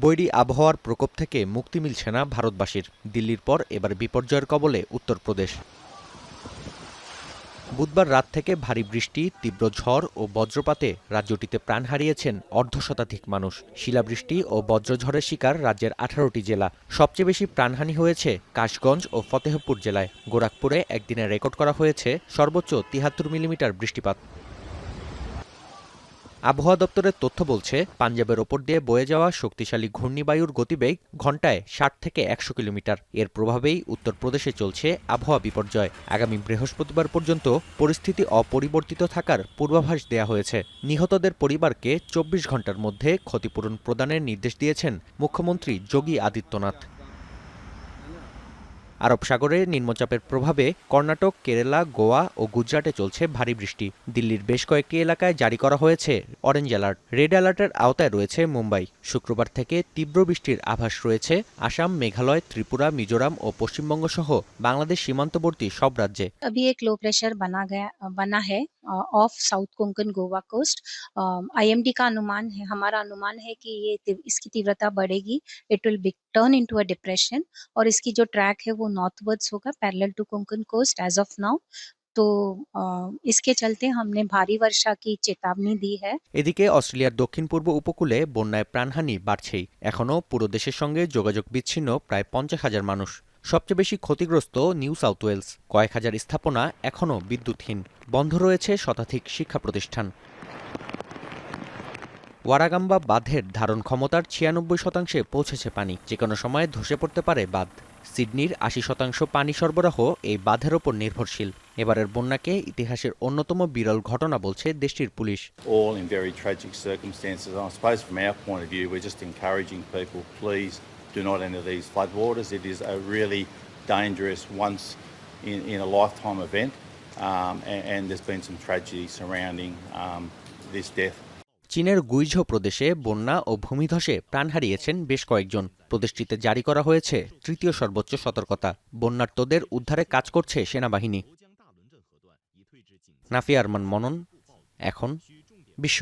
বৈরী আবহাওয়ার প্রকোপ থেকে মুক্তি মিলছে না ভারতবাসীর। দিল্লির পর এবার বিপর্যয়ের কবলে উত্তরপ্রদেশ। বুধবার রাত থেকে ভারী বৃষ্টি, তীব্র ঝড় ও বজ্রপাতে রাজ্যটিতে প্রাণ হারিয়েছেন অর্ধশতাধিক মানুষ। শিলাবৃষ্টি ও বজ্রঝড়ের শিকার রাজ্যের 18টি জেলা। সবচেয়ে বেশি প্রাণহানি হয়েছে কাশগঞ্জ ও ফতেহপুর জেলায়। গোরাখপুরে একদিনে রেকর্ড করা হয়েছে সর্বোচ্চ 73 মিলিমিটার বৃষ্টিপাত। আবহাওয়া দপ্তরের তথ্য বলছে, পাঞ্জাবের ওপর দিয়ে বয়ে যাওয়া শক্তিশালী ঘূর্ণিবায়ুর গতিবেগ ঘণ্টায় 60 থেকে 100 কিলোমিটার। এর প্রভাবেই উত্তরপ্রদেশে চলছে আবহাওয়া বিপর্যয়। আগামী বৃহস্পতিবার পর্যন্ত পরিস্থিতি অপরিবর্তিত থাকার পূর্বাভাস দেয়া হয়েছে। নিহতদের পরিবারকে 24 ঘণ্টার মধ্যে ক্ষতিপূরণ প্রদানের নির্দেশ দিয়েছেন মুখ্যমন্ত্রী যোগী আদিত্যনাথ। আরব সাগরে নিম্নচাপের প্রভাবে কর্ণাটক, কেরালা, গোয়া ও গুজরাটে চলছে ভারী বৃষ্টি। দিল্লির বেশ কয়েকটি এলাকায় জারি করা হয়েছে অরেঞ্জ অ্যালার্ট। রেড অ্যালার্টের আওতায় রয়েছে মুম্বাই। শুক্রবার থেকে তীব্র বৃষ্টির আভাস রয়েছে আসাম, মেঘালয়, ত্রিপুরা, মিজোরাম ও পশ্চিমবঙ্গ সহ বাংলাদেশ সীমান্তবর্তী সব রাজ্যে। अभी एक लो प्रेशर बना है off south Konkan Goa coast. IMD का अनुमान है, हमारा अनुमान है कि इसकी तीव्रता बढ़ेगी। It will turn into a depression और इसकी जो ट्रैक है वो नॉर्थवर्ड्स होगा parallel to Konkan coast as of now. तो इसके चलते हमने भारी वर्षा की चेतावनी दी है। এদিকে অস্ট্রেলিয়ার দক্ষিণ পূর্ব উপকূলে বন্যায় প্রাণহানি বাড়ছেই। এখনও পুরো দেশের সঙ্গে যোগাযোগ বিচ্ছিন্ন প্রায় 50,000 মানুষ। সবচেয়ে বেশি ক্ষতিগ্রস্ত নিউ সাউথ ওয়েলস। কয়েক হাজার স্থাপনা এখনও বিদ্যুৎহীন। বন্ধ রয়েছে শতাধিক শিক্ষা প্রতিষ্ঠান। ওয়ারাগাম্বা বাঁধের ধারণ ক্ষমতার 96% পৌঁছেছে পানি। যে কোনো সময় ধসে পড়তে পারে বাঁধ। সিডনির 80% পানি সরবরাহ এই বাঁধের ওপর নির্ভরশীল। এবারের বন্যাকে ইতিহাসের অন্যতম বিরল ঘটনা বলছে দেশটির police. All in very tragic circumstances. I suppose from our point of view, we're just encouraging people, please do not enter these floodwaters. It is a really dangerous once in a lifetime event, and there's been some tragedy surrounding this death. চীনের Guizhou প্রদেশে বন্যা ও ভূমিধসে প্রাণ হারিয়েছেন বেশ কয়েকজন। প্রদেশটিতে জারি করা হয়েছে তৃতীয় সর্বোচ্চ সতর্কতা। বন্যার্তদের উদ্ধারে কাজ করছে সেনাবাহিনী। নাফিয়া আরমান মনন, এখন বিশ্ব।